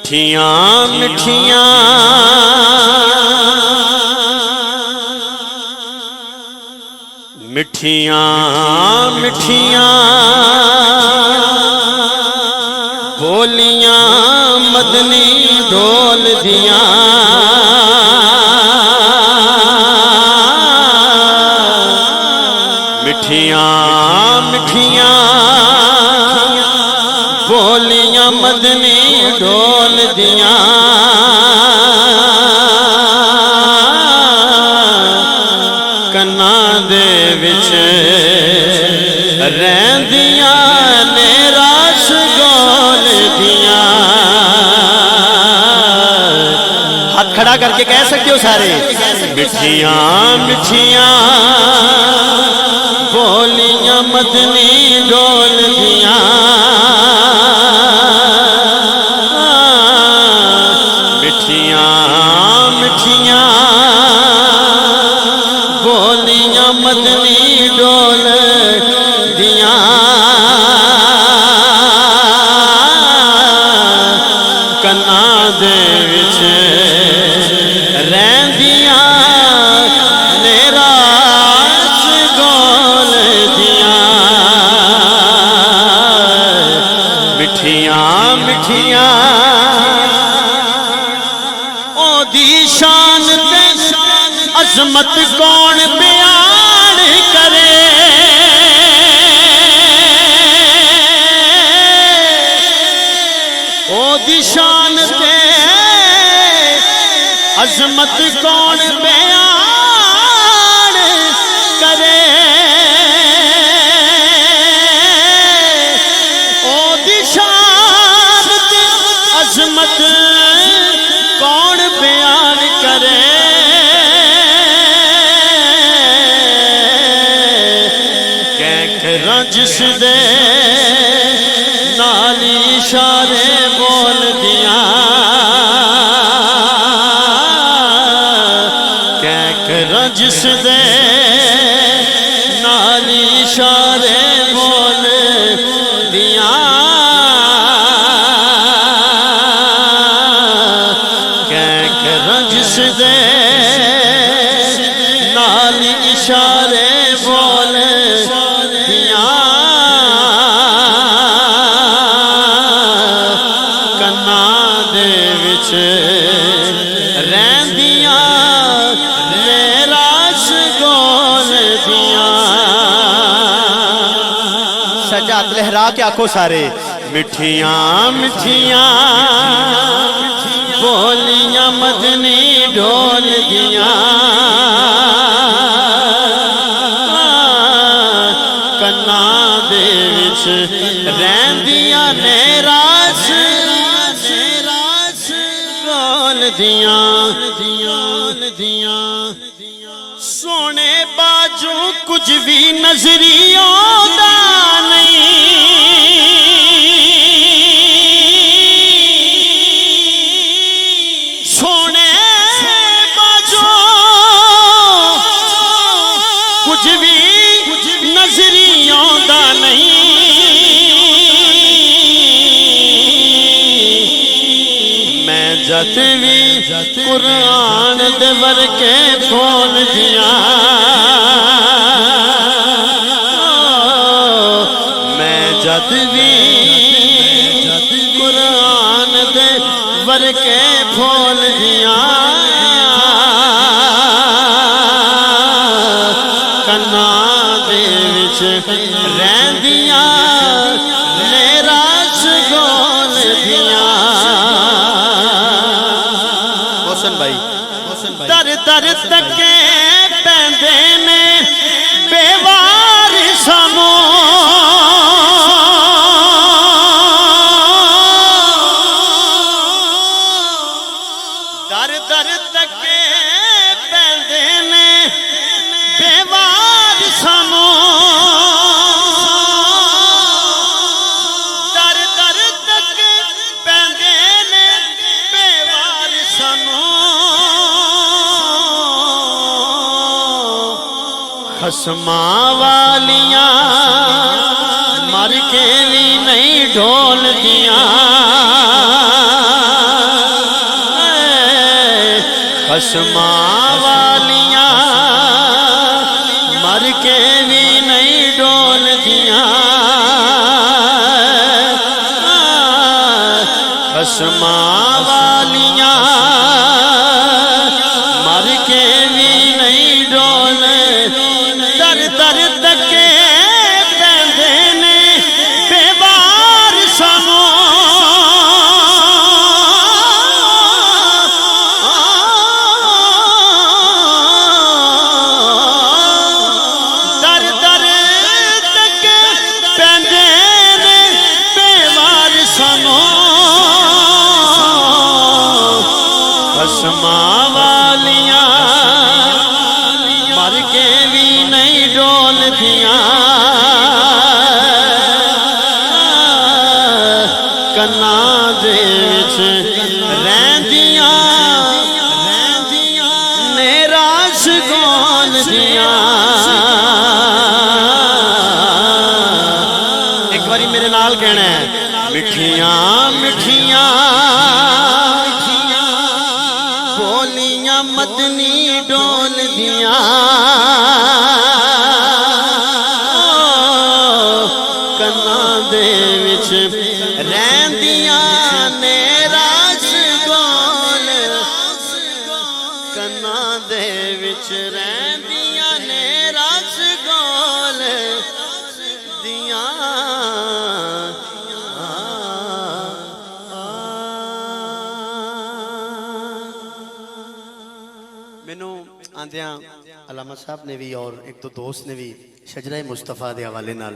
مٹھیاں مٹھیاں مٹھیاں مٹھیاں بولیاں مدنی ڈھول دیاں مٹھیاں مٹھیاں بولیاں مدنی ڈھول دیاں کناں دے وچ رہندیاں نے رس گول دیاں. ہاتھ کھڑا کر کے کہہ سکتے ہو سارے. مٹھیاں مٹھیاں بولیاں مدنی ڈھول دیاں مٹھیاں مٹھیاں بولیاں مدنی ڈھول دیاں کناں دے وچ رہندیاں نے رس گول دیاں مٹھیاں مٹھیاں او دی شان تے عظمت کون بیان کرے او دی شان تے عظمت کون بیان کرے او دی شان تے عظمت کون بیان کرے جس دے نالی اشارے بول دیاں جس دے نالی اشارے بول دیاں جس دے نالی اشارے بول دیاں کناں دے وچ رہندیاں نے رس گول دیاں. سجاد لہرا کے آنکھوں سارے. مٹھیاں مٹھیاں بولیاں مدنی ڈھول دیاں کناں دے وچ رہندیاں نے رس گول دیاں سونے باجو کچھ بھی نظری آندا نہیں سونے باجو کچھ بھی نظری آندا نہیں میں جت بھی قرآن دے ورکے کھول دیاں میں جت بھی قرآن دے ورکے کھول دیاں کناں دے وچ رہندیاں نے رس گول دیاں. حسن بھائی در در تکے پیندے نے بے وارثاں در در تکے پیندے نے بے وارثاں در در تک پیندے خصماں والیاں مر کے بھی نہیں ڈھول دیاں خصماں والیاں مر کے بھی نہیں ڈول دیاں خصماں والیاں مر کے بھی نہیں ڈول در در تکے پیندے نے بے بار سانو در در تکے پیندے نے بے بار سانو خصماں والیاں مر کے بھی نہیں ڈول دیاں کناں دے وچ رہندیاں نے راس گول دیاں ایک باری میرے نال کہنا ہے مٹھیاں مٹھیاں بولیاں مدنی ڈول دیاں کناں دے وچ رہندیاں نے راس گول کناں دے وچ رہندیاں نے راس گول دیاں مینوں آندیاں علامہ صاحب نے بھی اور ایک دو دوست نے بھی شجرہ مصطفیٰ دے حوالے نال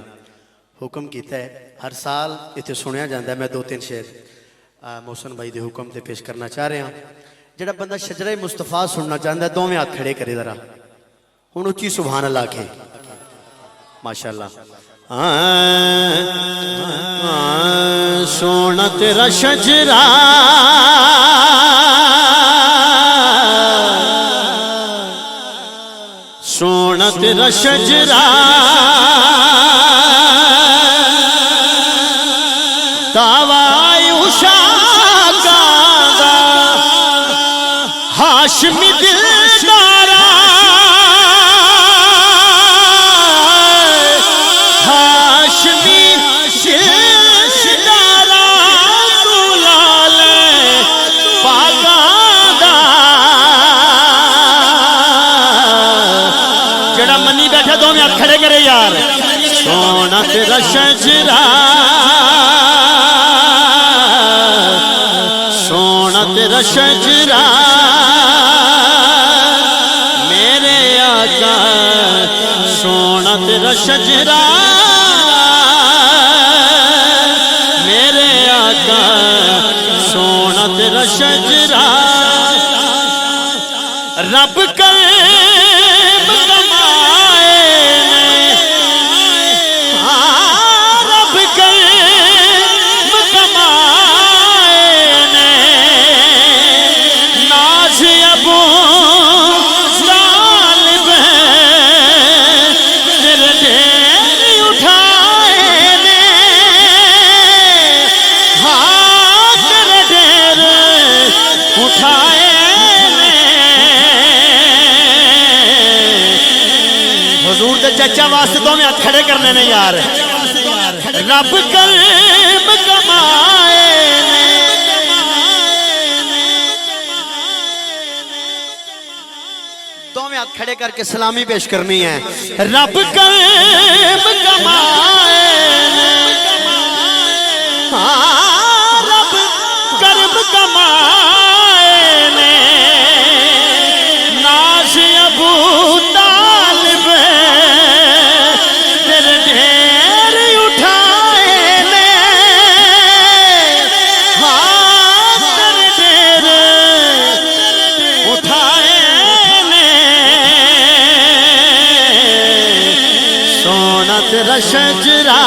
حکم کیتا ہے ہر سال اتنے سنیا جاندہ ہے میں دو تین شعر محسن بھائی دے حکم تے پیش کرنا چاہ رہے ہیں جڑا بندہ شجرہ مصطفیٰ سننا چاہندہ ہے دو میں ہاتھ کھڑے کرے ذرا ہن اچھی سبحان اللہ کے ماشاءاللہ سونا تیرا شجرہ سونا تیرا شجرہ دعوی اشاقہ دا ہاشمی دلدارا ہاشمی دلدارا دلال پاکہ دا جڑا منی بیٹھا دو میں ہاتھ کھڑے کرے یار سونا تیرا شجرہ سونا تیرا شجرہ میرے آقا سونا تیرا شجرہ میرے آقا سونا تیرا شجرہ رب قلب کمائے نے رب قلب کمائے نے ناز ابو طالب تیرے ڈھیر اٹھائے نے تیرے ڈھیر اٹھائے حضور دے چچا واسطے دو میں ہاتھ کھڑے کرنے نے یار رب قلب کمائے نے دو میں ہاتھ کھڑے کر کے سلامی پیش کرنی ہے رب قلب کمائے نے رب قلب کمائے نے ناز ابو طالب تیرے ڈھیر اٹھائے نے تیرے ڈھیر اٹھائے نے سونا تیرا شجرہ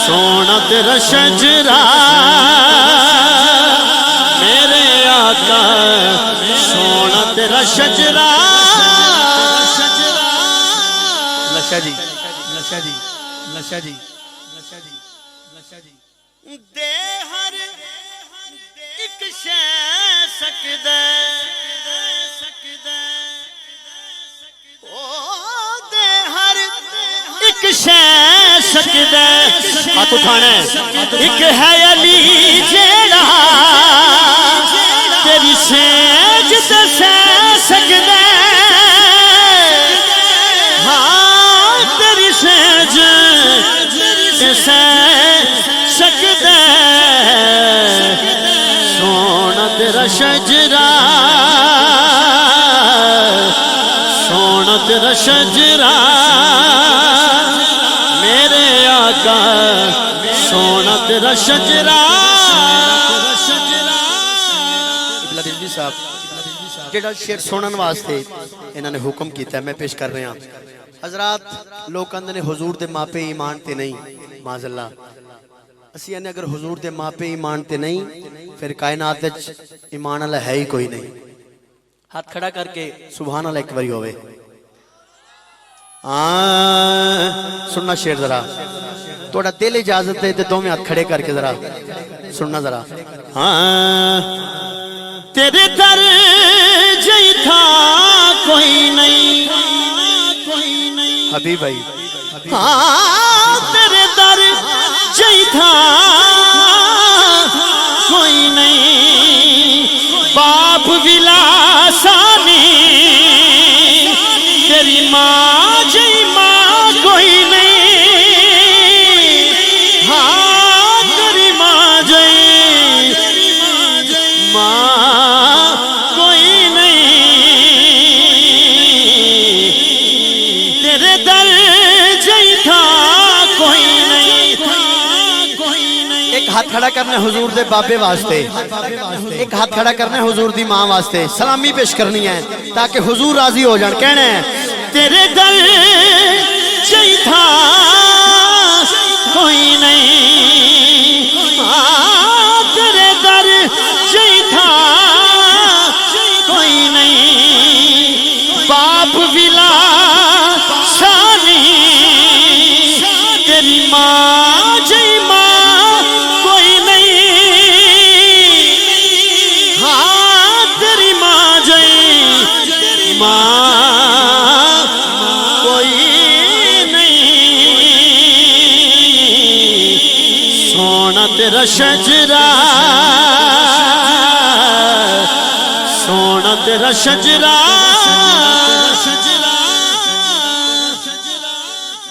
سونا تیرا شجرہ میرے آقا سونا تیرا شجرہ نشا جی دے ہر ایک شے سکدے او دے ہر ایک شے سکدے ہاتھ اٹھانا ہے ایک ہے علی جیڑا تیری سیج تے سہ سکدے ہاں تیری سیج تے سہ سکدے سونا تیرا شجرہ سونا تیرا شجرہ میرے آقا سونا تیرا شجرہ رضوی صاحب جیڑا شیر سنن واسطے انہوں نے حکم کیتا ہے میں پیش کر رہے ہیں حضرات لوگ کہندے نے حضور دے ماں پہ ایمان تے نہیں معاذ اللہ اسی نے اگر حضور دے ماں پہ ایمان تے نہیں پھر کائنات وچ ایمان والا ہے ہی کوئی نہیں ہاتھ کھڑا کر کے سبحان اللہ ایک باری ہوئے سننا شیر ذرا تھوڑا دل اجازت دے دو میں ہاتھ کھڑے کر کے ذرا سننا ذرا تیرے در جئی تھا کوئی نہیں حبیب بھائی تیرے در جئی تھا کوئی نہیں باپ ولاسانی تیری ماں جئی ماں کوئی نہیں ہاں تیری ماں جئی ماں کوئی نہیں تیرے در جئی تھا کوئی نہیں ایک ہاتھ کھڑا کرنا حضور دے بابے واسطے ایک ہاتھ کھڑا کرنا حضور دی ماں واسطے سلامی پیش کرنی ہے تاکہ حضور راضی ہو جان کہنا ہے تیرے دل جئی تھا کوئی نہیں تیرے در جئی تھا کوئی نہیں باپ ولا سانی تیری ماں جئی ماں کوئی نہیں ہاں تیری ماں جئی ماں کوئی نہیں سونا تیرا شجرہ سونا تیرا شجرہ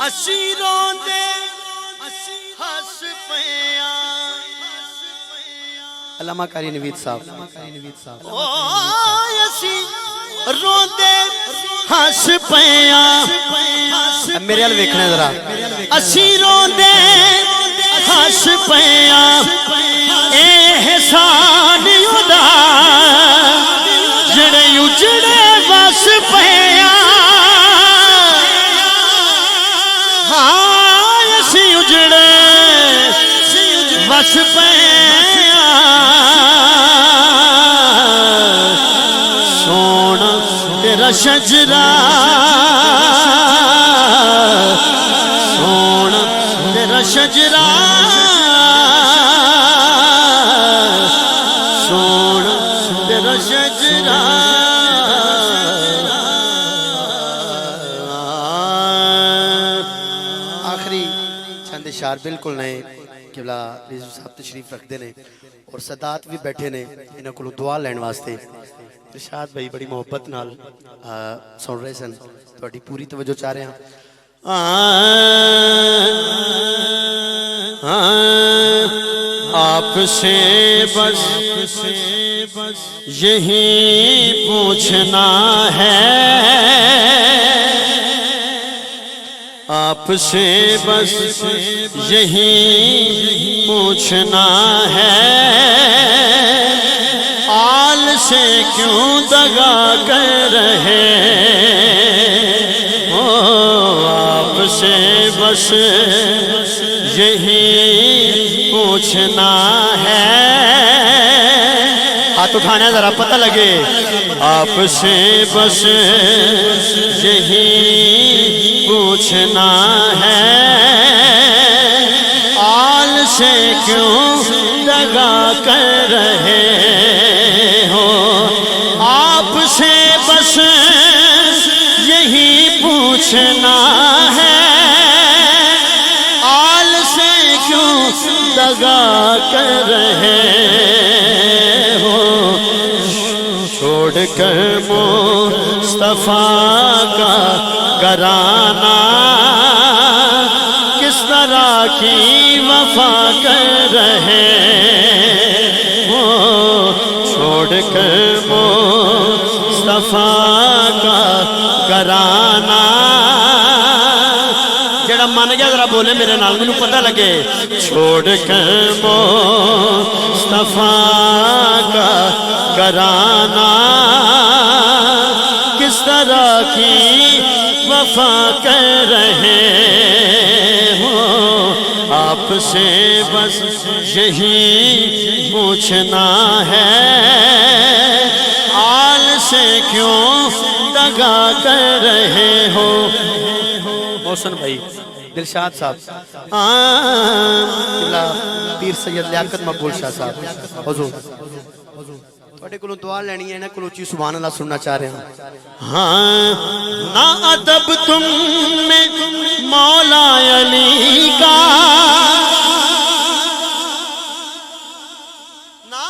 اسیروں دے ہس پیاں علامہ قاری نوید صاحب اسی روندے ہس پیاں میرے حال ویکھنا ذرا اسی روندے ہس پیاں احسان یودا جڑے اجڑے بس پیاں ہاں اسی اجڑے بس پیاں سونا تیرا شجرہ سونا تیرا شجرہ سونا تیرا شجرہ آخری چند اشعار بالکل نئے قبلہ رضوی صاحب تشریف رکھ دینے اور صدات بھی بیٹھے نے انہوں کو دعا لین واسطے ارشاد بھائی بڑی محبت نال سن رہے سن تو پوری توجہ چاہ رہے ہیں آپ سے بس یہی پوچھنا ہے آپ سے بس یہی پوچھنا ہے آل سے کیوں دغا کر رہے آپ سے بس یہی پوچھنا ہے ہاتھ اٹھانا ذرا پتہ لگے آپ سے بس یہی پوچھنا ہے سے کیوں دغا کر رہے ہو؟ آپ سے بس یہی پوچھنا ہے، آل سے کیوں دغا کر رہے ہو؟ چھوڑ کر مصطفیٰ کا گھرانہ کس طرح کی وفا کر رہے ہو؟ چھوڑ کر مصطفیٰ کا گھرانہ، جڑا من گیا ذرا بولے میرے نال، مجھے پتہ لگے۔ چھوڑ کر مصطفیٰ کا گھرانہ کس طرح کی وفا کر رہے ہو؟ آپ سے بس یہی پوچھنا ہے، آل سے کیوں دغا کر رہے ہو؟ محسن بھائی، دلشاد صاحب، پیر سید لیاقت مقبول شاہ صاحب، حضور تھوڑے کلوں دعا لینی ہے نا، کلوچی سبحان اللہ سننا چاہ رہے ہیں۔ ہاں، نا ادب تم میں مولا علی کا، نا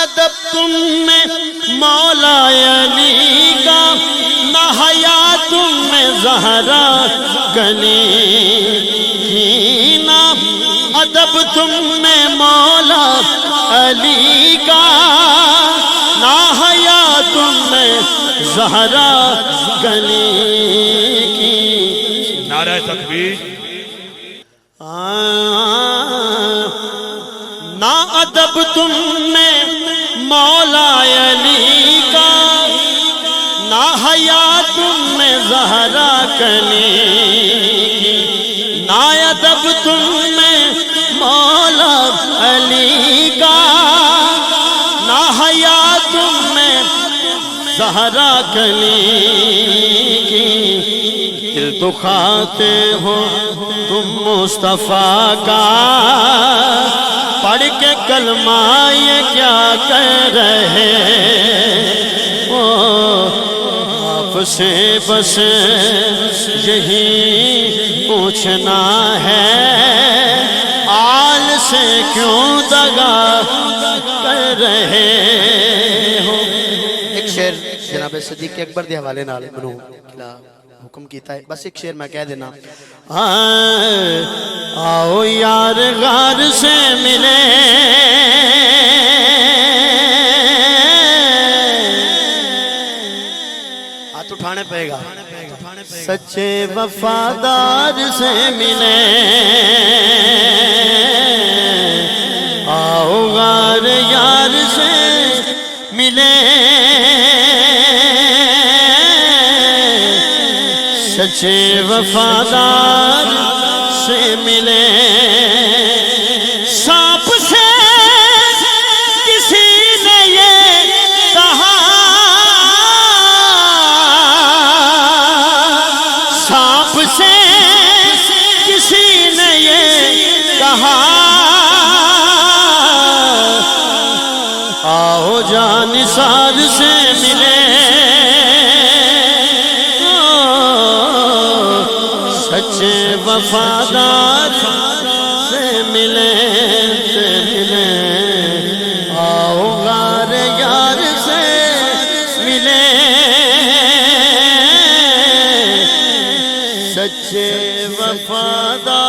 ادب تم میں مولا علی کا، نہ حیا تم میں زہرا گلی کی، نہ ادب تم میں مولا علی کا، نہ حیا تم میں زہرا گلی کی۔ نعرہ تکبیر۔ نہ ادب تم میں مولا علی کا، نہ حیا تم میں زہرا گلی کی، نہ ادب تم میں مولا علی کا، نہ حیا تم میں زہرا گلی کی۔ دل دکھاتے ہو تم مصطفیٰ کا، پڑھ کے کلمہ یہ کیا کر رہے ہو؟ آپ سے بس یہی پوچھنا ہے، آل سے کیوں دغا کر رہے ہو؟ ایک شعر جناب صدیق اکبر دے حوالے نال منو حکم کیتا ہے، بس ایک شعر میں کہہ دینا۔ آؤ یار غار سے ملے، ہاتھ اٹھانے پڑے گا، سچے وفادار سے ملے، آؤ غار یار سے ملے، سچے وفادار سے ملے۔ سانپ سے کسی نے یہ کہا، سانپ سے کسی نے یہ کہا، آؤ جانثار سے ملے، سچے وفادار سے ملے، آؤ غار یار سے ملے، سچے وفادار